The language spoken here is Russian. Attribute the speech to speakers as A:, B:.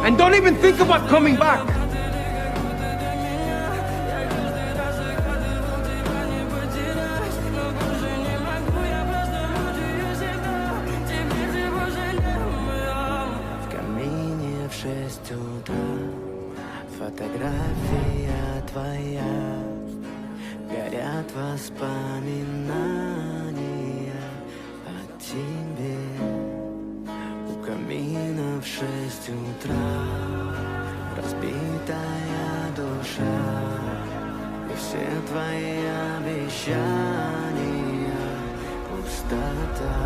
A: And don't even think about coming back.
B: В камине в 6 утра фотография твоя, горят воспоминания о тебе. У камина в 6 утра разбитая душа, и все твои обещания пустота.